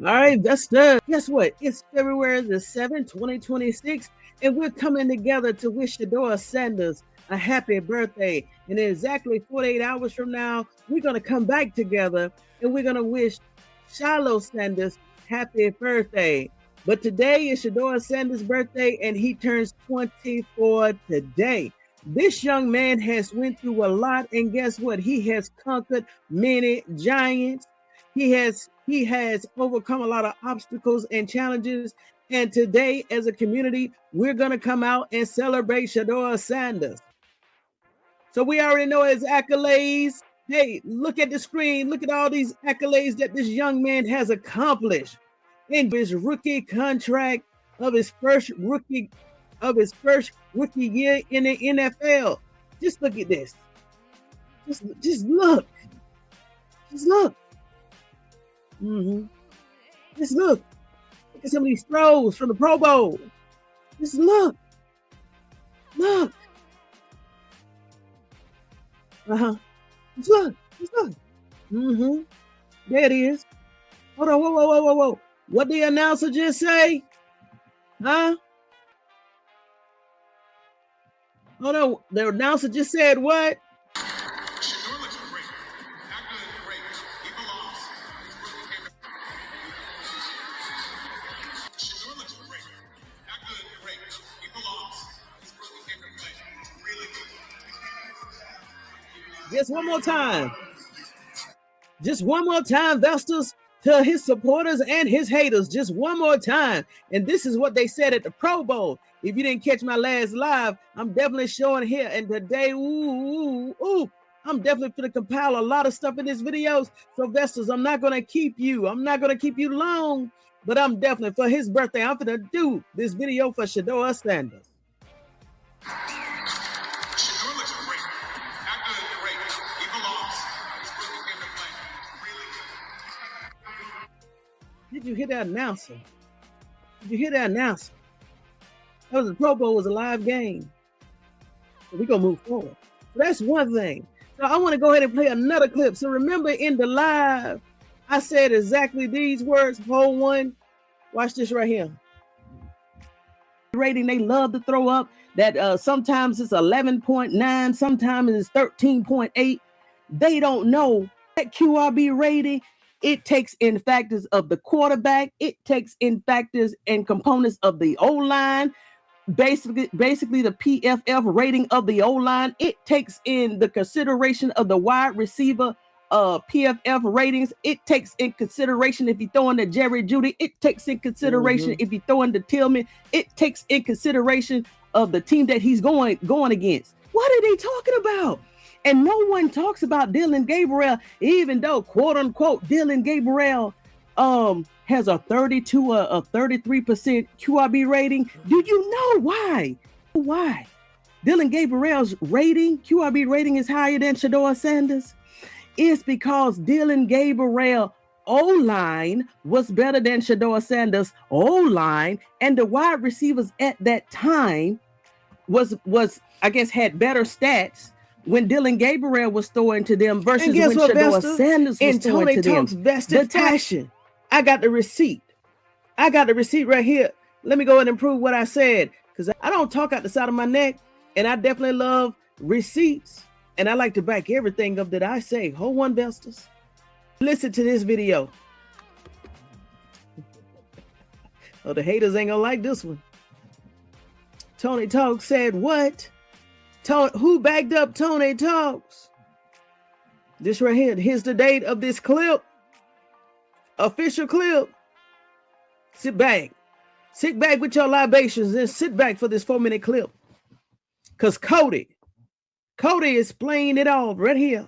All right, that's good. Guess what? It's February the 7th, 2026, and we're coming together to wish Shedeur Sanders a happy birthday. And in exactly 48 hours from now, we're going to come back together and we're going to wish Shiloh Sanders happy birthday. But today is Shedeur Sanders' birthday, and he turns 24 today. This young man has went through a lot, and guess what? He has conquered many giants. He has overcome a lot of obstacles and challenges. And today, as a community, we're going to come out and celebrate Shedeur Sanders. So we already know his accolades. Hey, look at the screen. Look at all these accolades that this young man has accomplished in his rookie contract of his first rookie year in the NFL. Just look at this. Just look. Just look. Just look. Look at some of these throws from the Pro Bowl. Just look. Look. Just look. Just look. There it is. Hold on. Whoa. What the announcer just say? Huh? Hold on. The announcer just said what? Shedeur looks great. Not good, great. He belongs. Shedeur looks great. Not good, great. He belongs. His rookie came to play. Really good. Just one more time. Just one more time, Vestas, to his supporters and his haters. Just one more time. And this is what they said at the Pro Bowl. If you didn't catch my last live, I'm definitely showing here. And today, I'm definitely going to compile a lot of stuff in these videos. So, Vestas, I'm not going to keep you long. But I'm definitely, for his birthday, I'm going to do this video for Shedeur Sanders. Shedeur looks great. Not good, great. He belongs. His rookie came to play. Really good. Did you hear that announcer? Did you hear that announcer? That was the Pro Bowl was a live game. So we're going to move forward. So that's one thing. So I want to go ahead and play another clip. So remember in the live, I said exactly these words. Hold one. Watch this right here. Rating, they love to throw up that sometimes it's 11.9, sometimes it's 13.8. They don't know that QRB rating. It takes in factors of the quarterback. It takes in factors and components of the O-line. Basically the PFF rating of the O-line. It takes in the consideration of the wide receiver PFF ratings. It takes in consideration if you throw in the Jerry Jeudy. It takes in consideration if you throw in the Tillman. It takes in consideration of the team that he's going against. What are they talking about? And no one talks about Dillon Gabriel, even though, quote unquote, Dillon Gabriel has a 32 or a 33% QRB rating. Do you know why? Why? Dillon Gabriel's QRB rating is higher than Shedeur Sanders? It's because Dillon Gabriel O-line was better than Shedeur Sanders O-line, and the wide receivers at that time was I guess had better stats when Dillon Gabriel was throwing to them versus when Shedeur Sanders was throwing to them. Vested passion. I got the receipt. I got the receipt right here. Let me go ahead and prove what I said, because I don't talk out the side of my neck, and I definitely love receipts, and I like to back everything up that I say. Hold on, Vestas. Listen to this video. Oh, the haters ain't gonna like this one. Tony Talk said what? Who backed up Tony Talks? This right here. Here's the date of this clip. Official clip. Sit back with your libations and sit back for this 4-minute clip. Because Cody is playing it all right here.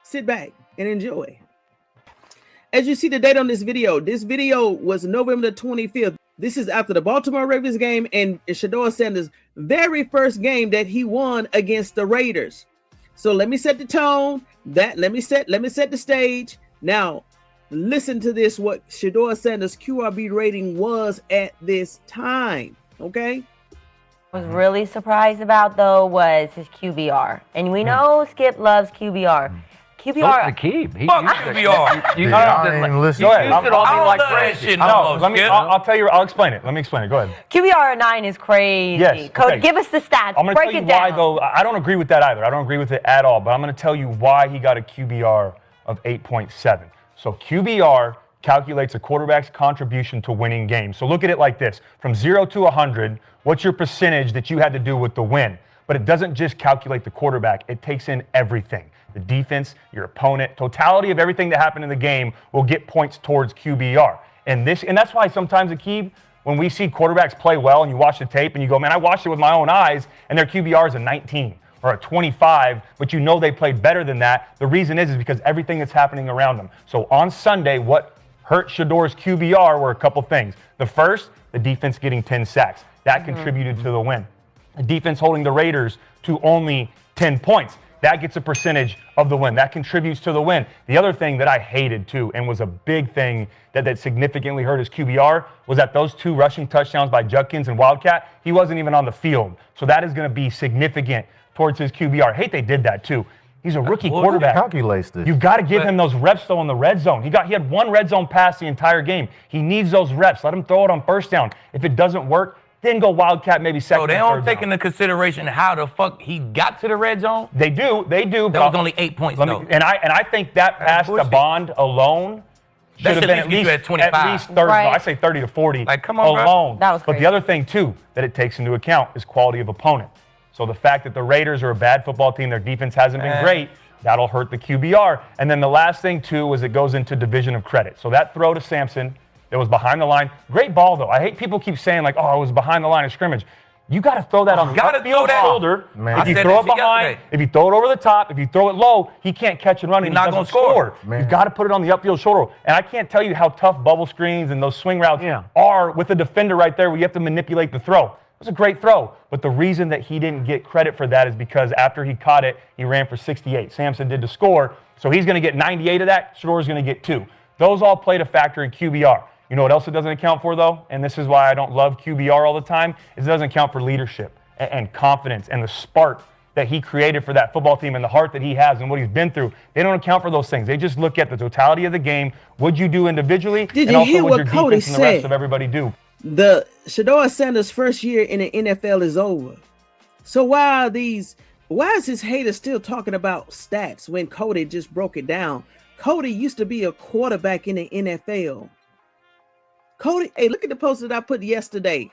Sit back and enjoy. As you see the date on this video was November the 25th. This is after the Baltimore Ravens game and Shedeur Sanders' very first game that he won against the Raiders. So let me set the tone. Let me set the stage. Now, listen to this, what Shedeur Sanders' QRB rating was at this time, okay? Was really surprised about, though, was his QBR. And we know Skip loves QBR. QBR. The keep. Fuck QBR. You ain't listening. Go ahead. I don't love that shit no more. I'll tell you. I'll explain it. Let me explain it. Go ahead. QBR 9 is crazy. Yes, Cody, okay. give us the stats. I'm going to Break tell you it down. why, though. I don't agree with that either. I don't agree with it at all. But I'm going to tell you why he got a QBR of 8.7. So QBR calculates a quarterback's contribution to winning games. So look at it like this. From 0 to 100, what's your percentage that you had to do with the win? But it doesn't just calculate the quarterback. It takes in everything. The defense, your opponent, totality of everything that happened in the game will get points towards QBR. And that's why sometimes, Aqib, when we see quarterbacks play well and you watch the tape and you go, man, I watched it with my own eyes, and their QBR is a 19 or a 25, but you know they played better than that. The reason is because everything that's happening around them. So on Sunday, what hurt Shedeur's QBR were a couple things. The first, the defense getting 10 sacks. That contributed to the win. The defense holding the Raiders to only 10 points. That gets a percentage of the win. That contributes to the win. The other thing that I hated too, and was a big thing that significantly hurt his QBR, was that those 2 rushing touchdowns by Judkins and Wildcat, he wasn't even on the field. So that is going to be significant towards his QBR. I hate they did that too. He's a rookie quarterback. Calculates this. You've got to give him those reps though in the red zone. He had 1 red zone pass the entire game. He needs those reps. Let him throw it on first down. If it doesn't work, then go Wildcat maybe second. So they don't take into consideration how the fuck he got to the red zone? They do. That was only 8 points though. And I think that pass to Bond alone should have been at least 25. At least 30. Right. No, I say 30 to 40 Like, come on, alone. Bro. That was But crazy. the other thing too that it takes into account is quality of opponent. So the fact that the Raiders are a bad football team, their defense hasn't been great, that'll hurt the QBR. And then the last thing too is it goes into division of credit. So that throw to Sampson, that was behind the line. Great ball, though. I hate people keep saying, like, oh, it was behind the line of scrimmage. You got to throw that on the upfield shoulder. Man. If you throw it behind, if you throw it over the top, if you throw it low, he can't catch and run and he not doesn't gonna score. You've got to put it on the upfield shoulder. And I can't tell you how tough bubble screens and those swing routes are with the defender right there where you have to manipulate the throw. It was a great throw. But the reason that he didn't get credit for that is because after he caught it, he ran for 68. Sampson did to score. So he's going to get 98 of that. Shedeur's going to get 2. Those all played a factor in QBR. You know what else it doesn't account for, though? And this is why I don't love QBR all the time, is it doesn't account for leadership and confidence and the spark that he created for that football team and the heart that he has and what he's been through. They don't account for those things. They just look at the totality of the game, what'd you do individually, Did and you also hear what what your Cody defense and the rest said? of everybody do. The Shedeur Sanders' first year in the NFL is over. So why is his haters still talking about stats when Cody just broke it down? Cody used to be a quarterback in the NFL. Cody, hey, look at the post that I put yesterday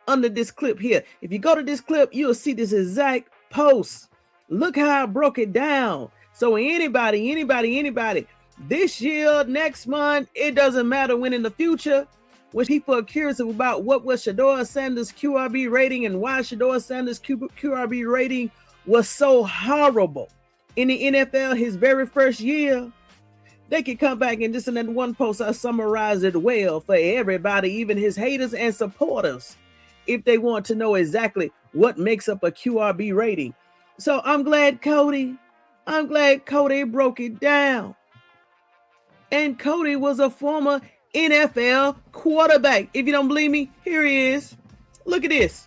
under this clip here. If you go to this clip, you'll see this exact post. Look how I broke it down. So anybody, this year, next month, it doesn't matter when in the future, when people are curious about what was Shedeur Sanders' QRB rating and why Shedeur Sanders' QRB rating was so horrible in the NFL his very first year, they can come back and just in that one post, I summarized it well for everybody, even his haters and supporters, if they want to know exactly what makes up a QRB rating. So I'm glad Cody broke it down. And Cody was a former NFL quarterback. If you don't believe me, here he is. Look at this.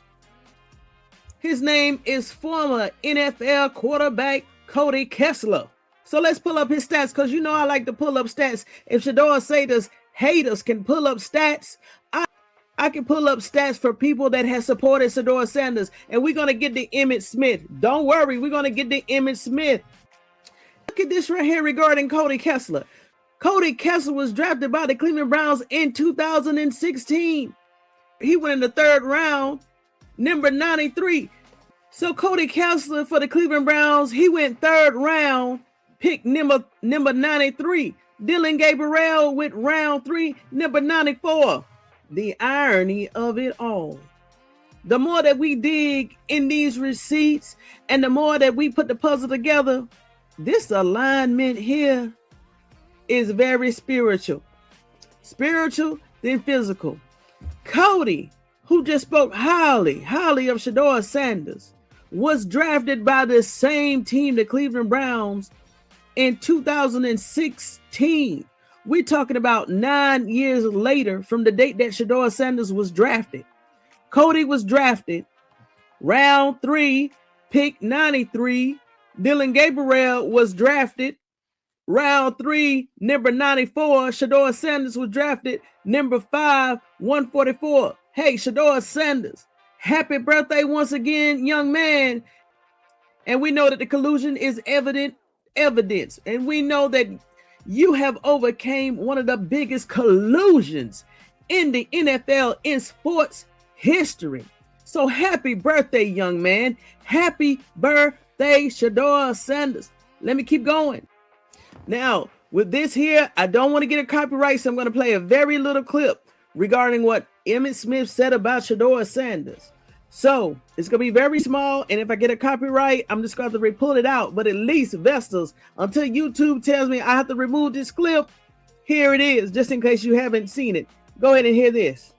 His name is former NFL quarterback Cody Kessler. So let's pull up his stats, because you know I like to pull up stats. If Shedeur Sanders haters can pull up stats, I can pull up stats for people that have supported Shedeur Sanders. And we're going to get to Emmitt Smith. Don't worry, we're going to get to Emmitt Smith. Look at this right here regarding Cody Kessler. Cody Kessler was drafted by the Cleveland Browns in 2016. He went in the 3rd round, number 93. So Cody Kessler for the Cleveland Browns, he went 3rd round, pick number 93. Dylan Gabriel with round 3, number 94. The irony of it all. The more that we dig in these receipts and the more that we put the puzzle together, this alignment here is very spiritual. Spiritual, then physical. Cody, who just spoke highly of Shedeur Sanders, was drafted by the same team, the Cleveland Browns, in 2016. We're talking about 9 years later from the date that Shedeur Sanders was drafted. Cody was drafted round 3, pick 93. Dylan Gabriel was drafted Round 3, number 94, Shedeur Sanders was drafted. Number 5, 144. Hey, Shedeur Sanders, happy birthday once again, young man. And we know that the collusion is evidence. And we know that you have overcame one of the biggest collusions in the NFL in sports history. So happy birthday, young man. Happy birthday, Shedeur Sanders. Let me keep going. Now, with this here, I don't want to get a copyright, so I'm going to play a very little clip regarding what Emmitt Smith said about Shedeur Sanders. So, it's going to be very small, and if I get a copyright, I'm just going to pull it out. But at least, Vestas, until YouTube tells me I have to remove this clip, here it is, just in case you haven't seen it. Go ahead and hear this.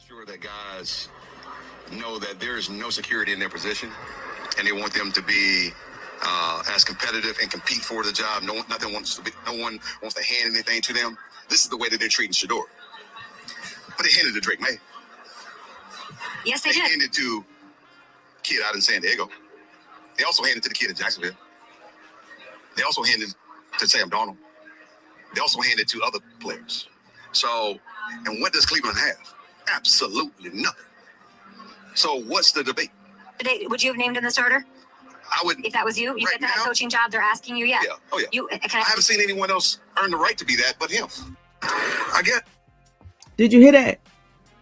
Sure that guys know that there is no security in their position, and they want them to be as competitive and compete for the job. No one wants to hand anything to them. This is the way that they're treating Shedeur. But they handed to Drake May. Yes, they They did. handed to kid out in San Diego. They also handed to the kid in Jacksonville. They also handed to Sam Darnold. They also handed to other players. So, and what does Cleveland have? Absolutely nothing. So what's the debate? Would you have named him the starter I would. if that was you? You Right get that now? coaching job? They're asking you. Yeah. Yeah. Oh yeah. You I can haven't seen anyone else earn the right to be that but him. I guess. Did you hear that?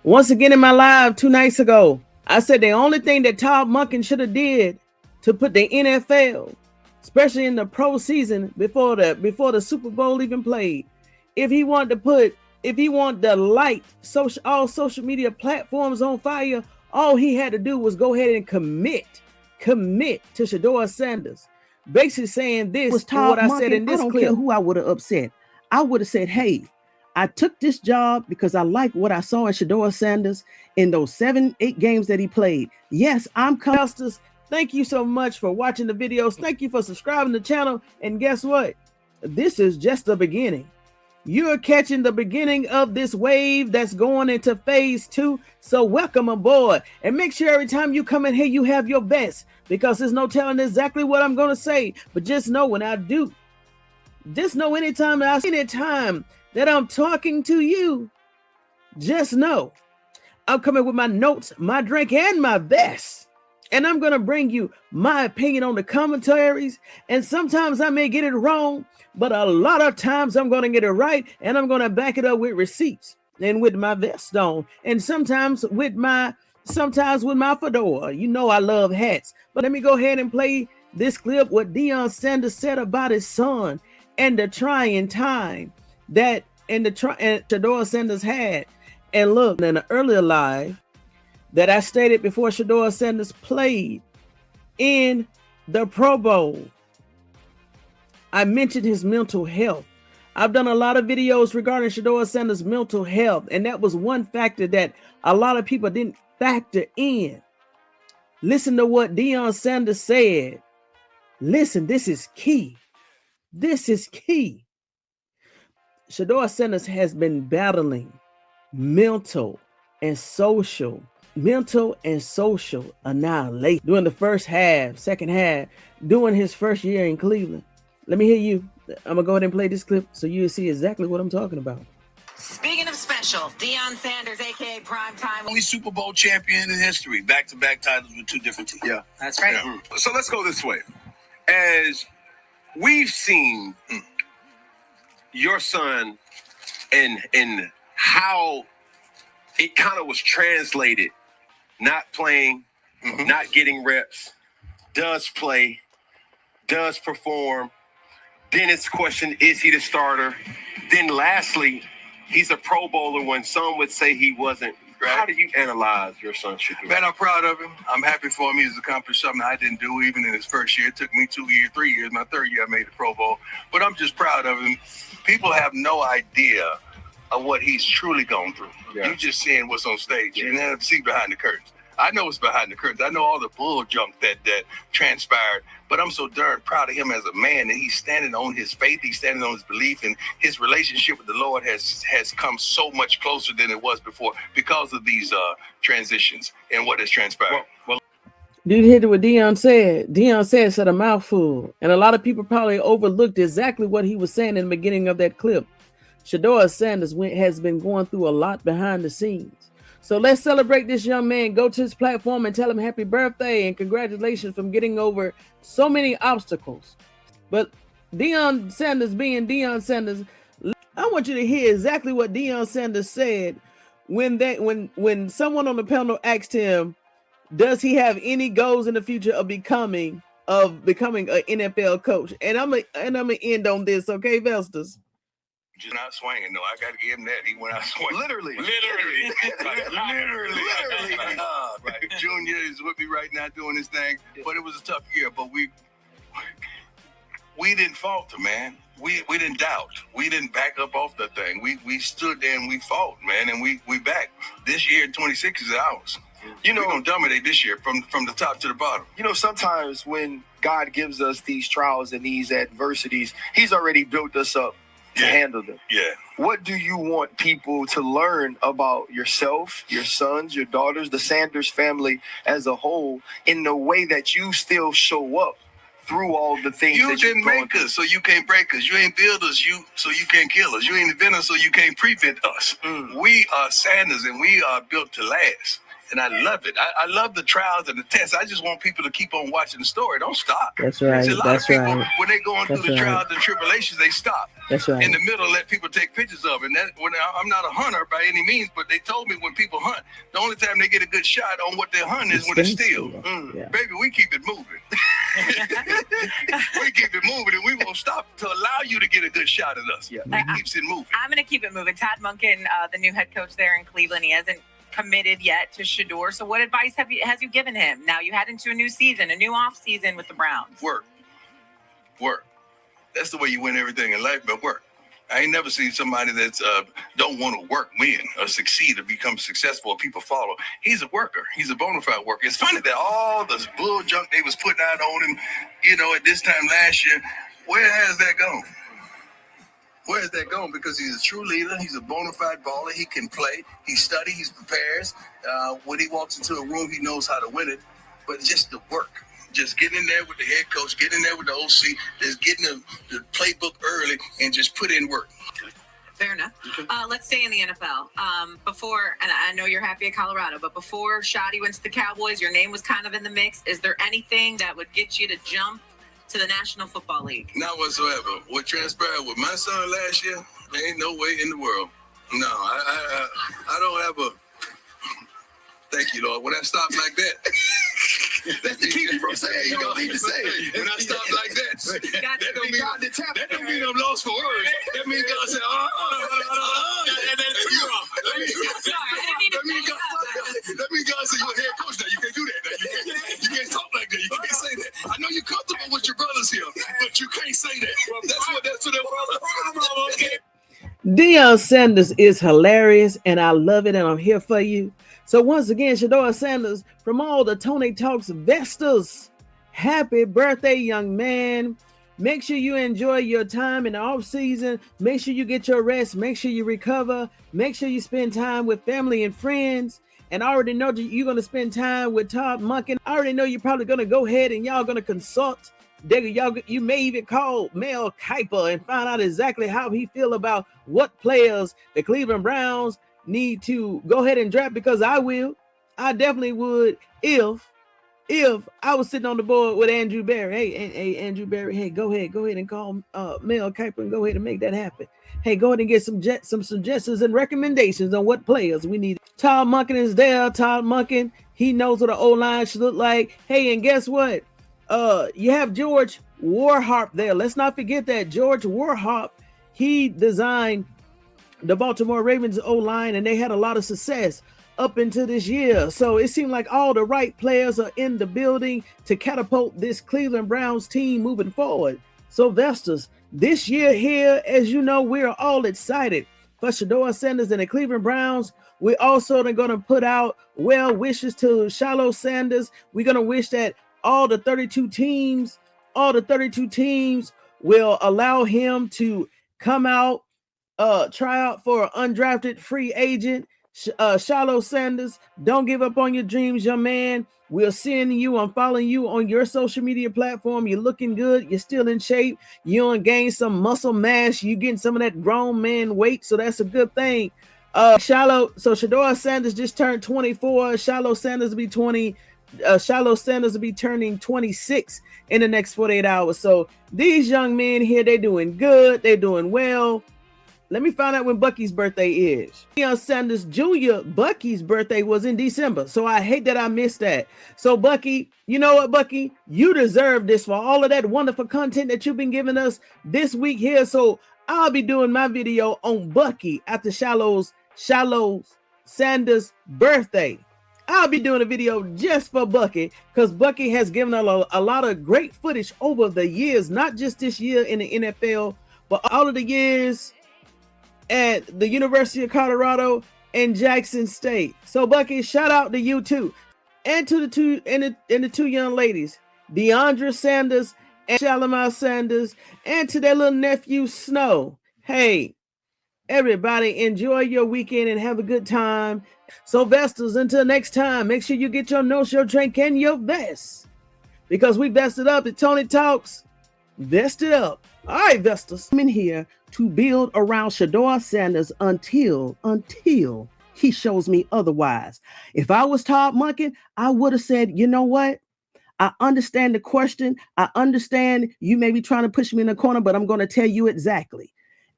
Once again in my live 2 nights ago, I said the only thing that Todd Monken should have did to put the NFL, especially in the pro season before the Super Bowl even played, if he wanted to light all social media platforms on fire, all he had to do was go ahead and commit to Shedeur Sanders. Basically saying this was what I said in this clip. I don't care who I would have upset. I would have said, hey, I took this job because I like what I saw in Shedeur Sanders in those 7-8 games that he played. Yes, I'm Custis. Thank you so much for watching the videos. Thank you for subscribing to the channel. And guess what? This is just the beginning. You're catching the beginning of this wave that's going into phase 2. So welcome aboard. And make sure every time you come in here, you have your best, because there's no telling exactly what I'm going to say. But just know when I do, just know anytime that I'm talking to you, just know I'm coming with my notes, my drink, and my vest. And I'm going to bring you my opinion on the commentaries. And sometimes I may get it wrong, but a lot of times I'm going to get it right. And I'm going to back it up with receipts and with my vest on. And sometimes with my fedora. You know I love hats. But let me go ahead and play this clip, what Deion Sanders said about his son and the trying time that Shedeur Sanders had. And look, in an earlier live that I stated before Shedeur Sanders played in the Pro Bowl, I mentioned his mental health. I've done a lot of videos regarding Shedeur Sanders' mental health, and that was one factor that a lot of people didn't factor in. Listen to what Deion Sanders said. Listen, this is key. This is key. Shedeur Sanders has been battling mental and social annihilation during the second half, during his first year in Cleveland. Let me hear you. I'm gonna go ahead and play this clip so you'll see exactly what I'm talking about. Speaking of special, Deion Sanders, aka Primetime. Only Super Bowl champion in history. Back-to-back titles with 2 different teams. Yeah, that's right. Yeah. So let's go this way. As we've seen your son and how it kind of was translated, not playing, not getting reps, does play, does perform. Then it's question, is he the starter? Then lastly, he's a Pro Bowler when some would say he wasn't. Right. How do you analyze your son, Shedeur? Man, I'm proud of him. I'm happy for him. He's accomplished something I didn't do even in his first year. It took me 2 years, 3 years. My third year, I made the Pro Bowl. But I'm just proud of him. People have no idea of what he's truly gone through. Yeah. You just seeing what's on stage. You never see behind the curtains. I know what's behind the curtains. I know all the bull junk that transpired. But I'm so darn proud of him as a man, and he's standing on his faith. He's standing on his belief, and his relationship with the Lord has come so much closer than it was before because of these transitions and what has transpired. Dude, hear what Deion said. Deion said a mouthful, and a lot of people probably overlooked exactly what he was saying in the beginning of that clip. Shedeur Sanders has been going through a lot behind the scenes. So let's celebrate this young man. Go to his platform and tell him happy birthday and congratulations from getting over so many obstacles. But Deion Sanders being Deion Sanders, I want you to hear exactly what Deion Sanders said when someone on the panel asked him, does he have any goals in the future of becoming an NFL coach? And I'm gonna end on this, okay, Vestas? Just not swinging, no. I got to give him that. He went out swinging. Literally. Right. Junior is with me right now doing his thing, but it was a tough year. But we didn't falter, man. We didn't doubt. We didn't back up off the thing. We stood there and we fought, man, and we back. This year, 26 is ours. You know, we're gonna dominate this year from the top to the bottom. You know, sometimes when God gives us these trials and these adversities, He's already built us up to handle them. Yeah. What do you want people to learn about yourself, your sons, your daughters, the Sanders family as a whole, in the way that you still show up through all the things you that didn't make us, so you can't break us. You ain't build us, so you can't kill us. You ain't invent us, so you can't prevent us. We are Sanders, and we are built to last. And I love it. I love the trials and the tests. I just want people to keep on watching the story. Don't stop. That's right. See, a lot of people, when they're going through the trials and tribulations, they stop. That's right. In the middle, let people take pictures of it. And that, I'm not a hunter by any means, but they told me when people hunt, the only time they get a good shot on what they're hunting is when it's still. Baby, we keep it moving. We keep it moving, and we won't stop to allow you to get a good shot at us. Yeah. It keeps it moving. I'm going to keep it moving. Todd Monken, the new head coach there in Cleveland, he hasn't committed yet to Shedeur. So what advice has you given him? Now you head into a new season, a new off season with the Browns. Work. That's the way you win everything in life, but work. I ain't never seen somebody that's don't want to work, win, or succeed, or become successful, or people follow. He's a worker. He's a bona fide worker. It's funny that all this bull junk they was putting out on him, at this time last year, where has that gone? Where has that gone? Because he's a true leader. He's a bona fide baller. He can play. He studies. He prepares. When he walks into a room, he knows how to win it. But just the work. Just getting in there with the head coach, getting in there with the OC, just getting the playbook early and just put in work. Fair enough. Let's stay in the NFL. Before, and I know you're happy at Colorado, but before Shotty went to the Cowboys, your name was kind of in the mix. Is there anything that would get you to jump to the National Football League? Not whatsoever. What transpired with my son last year, there ain't no way in the world. No, I don't have a... Thank you, Lord. When I stop like that... That's the key from saying you don't need to say it. When I stop like that, that don't mean I'm lost for words. That means God said, that means God said, you're a head coach now. You can't do that. You can't talk like that. You can't say that. I know you're comfortable with your brothers here, but you can't say that. That's what that brother. Okay. Deion Sanders is hilarious, and I love it, and I'm here for you. So once again, Shedeur Sanders from all the Tony Talks Vestas, happy birthday, young man. Make sure you enjoy your time in the off season. Make sure you get your rest. Make sure you recover. Make sure you spend time with family and friends. And I already know that you're going to spend time with Todd Monken. I already know you're probably going to go ahead and y'all going to consult. You may even call Mel Kiper and find out exactly how he feel about what players the Cleveland Browns need to go ahead and draft, because I definitely would if I was sitting on the board with Andrew Berry. Hey, Andrew Berry, hey, go ahead and call Mel Kiper and go ahead and make that happen. Hey, go ahead and get some suggestions and recommendations on what players we need. Todd Monken is there. Todd Monken, he knows what an O-line should look like. Hey, and guess what? You have George Warhop there. Let's not forget that George Warhop, he designed the Baltimore Ravens O-line, and they had a lot of success up into this year. So it seemed like all the right players are in the building to catapult this Cleveland Browns team moving forward. So Vestas, this year here, as you know, we're all excited for Shedeur Sanders and the Cleveland Browns. We're also going to put out well wishes to Shedeur Sanders. We're going to wish that all the 32 teams will allow him to come out, try out for an undrafted free agent. Shiloh Sanders, don't give up on your dreams, young man. We're seeing you. I'm following you on your social media platform. You're looking good. You're still in shape. You don't gain some muscle mass. You're getting some of that grown man weight, so that's a good thing. Shedeur Sanders just turned 24. Shiloh Sanders will be 20. Shiloh Sanders will be turning 26 in the next 48 hours. So these young men here, they're doing good. They're doing well. Let me find out when Bucky's birthday is. Deion Sanders Jr., Bucky's birthday was in December. So I hate that I missed that. So Bucky, you know what, Bucky? You deserve this for all of that wonderful content that you've been giving us this week here. So I'll be doing my video on Bucky after Shiloh Sanders' birthday. I'll be doing a video just for Bucky because Bucky has given a lot of great footage over the years, not just this year in the NFL, but all of the years at the University of Colorado and Jackson State. So Bucky, shout out to you too, and to the two young ladies, Deandra Sanders and Shalimar Sanders, and to their little nephew Snow. Hey, everybody, enjoy your weekend and have a good time. So Vesters, until next time, make sure you get your notes, your drink, and your vest, because we vested up at Tony Talks. Vested up. All right, Vesters, I'm in here to build around Shedeur Sanders until he shows me otherwise. If I was Todd Monken, I would have said, you know what? I understand the question. I understand you may be trying to push me in the corner, but I'm going to tell you exactly.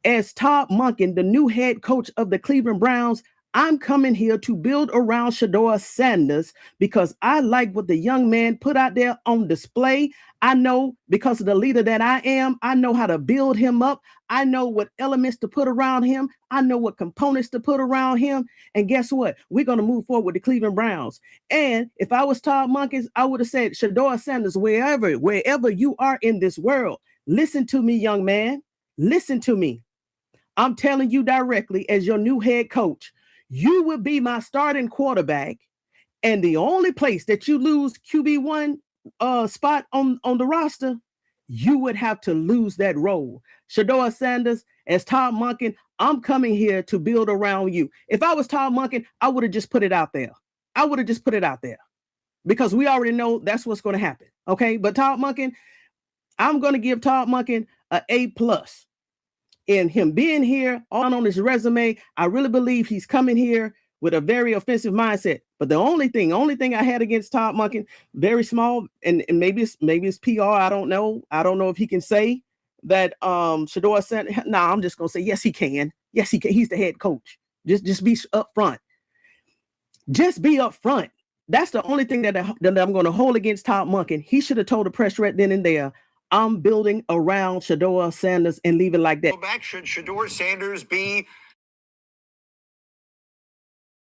As Todd Monken, the new head coach of the Cleveland Browns, I'm coming here to build around Shedeur Sanders because I like what the young man put out there on display. I know, because of the leader that I am, I know how to build him up. I know what elements to put around him. I know what components to put around him. And guess what? We're going to move forward with the Cleveland Browns. And if I was Todd Monken, I would have said, Shedeur Sanders, wherever you are in this world, listen to me, young man. Listen to me. I'm telling you directly, as your new head coach, you will be my starting quarterback. And the only place that you lose QB1 spot on the roster, you would have to lose that role. Shedeur Sanders, as Todd Monken, I'm coming here to build around you. If I was Todd Monken, I would have just put it out there. I would have just put it out there because we already know that's what's going to happen. Okay. But Todd Monken, I'm going to give Todd Monken an A+. And him being here on his resume, I really believe he's coming here with a very offensive mindset. But the only thing I had against Todd Monken, very small, and maybe it's PR. I don't know. I don't know if he can say that Shedeur Sanders. Nah, I'm just gonna say yes, he can. Yes, he can. He's the head coach. Just be up front. Just be up front. That's the only thing that I'm going to hold against Todd Monken. He should have told the press right then and there, I'm building around Shedeur Sanders and leave it like that. Should Shedeur Sanders be